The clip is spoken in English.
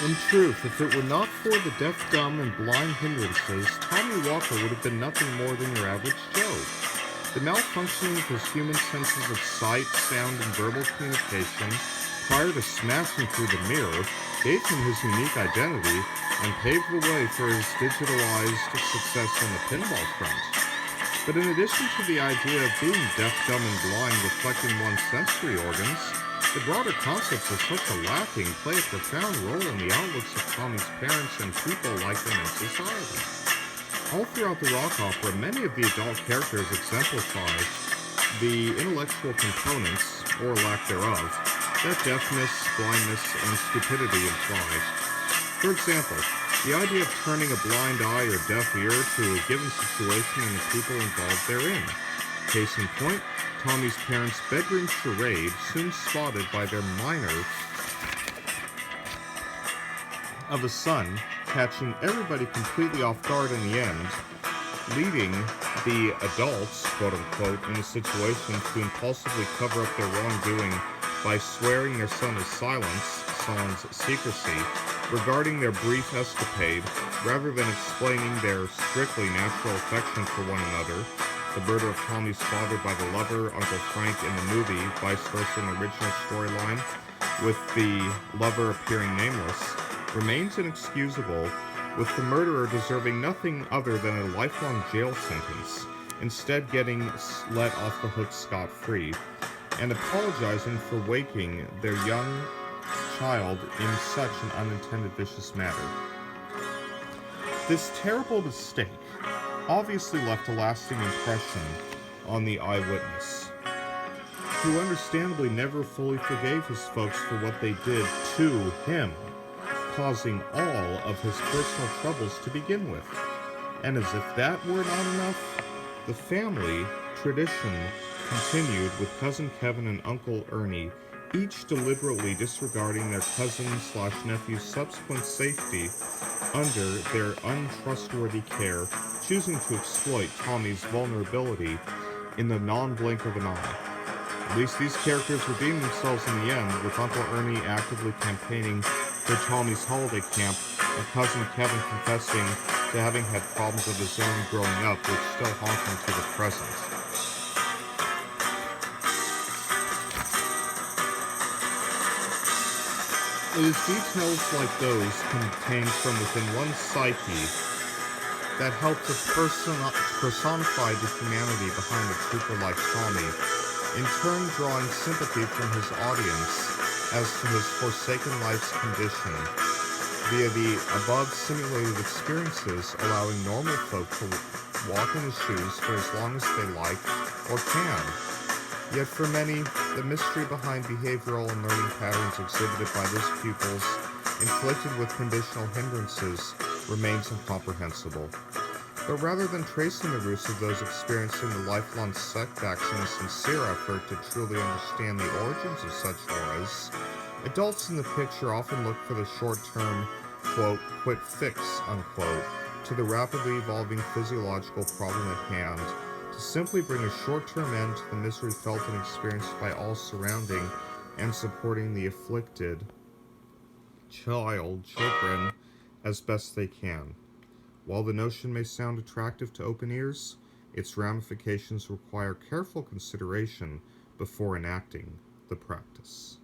In truth, if it were not for the deaf, dumb, and blind hindrances, Tommy Walker would have been nothing more than your average Joe. The malfunctioning of his human senses of sight, sound, and verbal communication, prior to smashing through the mirror, gave him his unique identity and paved the way for his digitalized success on the pinball front. But in addition to the idea of being deaf, dumb, and blind reflecting one's sensory organs, the broader concepts of social lacking play a profound role in the outlooks of Tommy's parents and people like them in society. All throughout the rock opera, many of the adult characters exemplify the intellectual components, or lack thereof, that deafness, blindness, and stupidity imply. For example, the idea of turning a blind eye or deaf ear to a given situation and the people involved therein. Case in point, Tommy's parents' bedroom charade, soon spotted by their minor of a son, catching everybody completely off guard in the end, leading the adults, quote-unquote, in the situation to impulsively cover up their wrongdoing by swearing their son's secrecy, regarding their brief escapade, rather than explaining their strictly natural affection for one another. The murder of Tommy's father by the lover, Uncle Frank, in the movie, vice versa in the original storyline, with the lover appearing nameless, remains inexcusable, with the murderer deserving nothing other than a lifelong jail sentence, instead getting let off the hook scot-free, and apologizing for waking their young child in such an unintended vicious manner. This terrible mistake obviously left a lasting impression on the eyewitness, who understandably never fully forgave his folks for what they did to him, causing all of his personal troubles to begin with. And as if that were not enough, the family tradition continued with Cousin Kevin and Uncle Ernie, each deliberately disregarding their cousin/nephew's subsequent safety under their untrustworthy care, choosing to exploit Tommy's vulnerability in the non-blink of an eye. At least these characters redeemed themselves in the end, with Uncle Ernie actively campaigning for Tommy's holiday camp, and Cousin Kevin confessing to having had problems of his own growing up, which still haunt him to the present. It is details like those contained from within one's psyche that help to personify the humanity behind a trooper like Tommy, in turn drawing sympathy from his audience as to his forsaken life's condition, via the above simulated experiences allowing normal folk to walk in his shoes for as long as they like or can. Yet for many, the mystery behind behavioral and learning patterns exhibited by his pupils, inflicted with conditional hindrances, remains incomprehensible. But rather than tracing the roots of those experiencing the lifelong setbacks in a sincere effort to truly understand the origins of such auras, adults in the picture often look for the short-term, quote, quick fix, unquote, to the rapidly evolving physiological problem at hand, to simply bring a short-term end to the misery felt and experienced by all surrounding and supporting the afflicted children as best they can. While the notion may sound attractive to open ears, its ramifications require careful consideration before enacting the practice.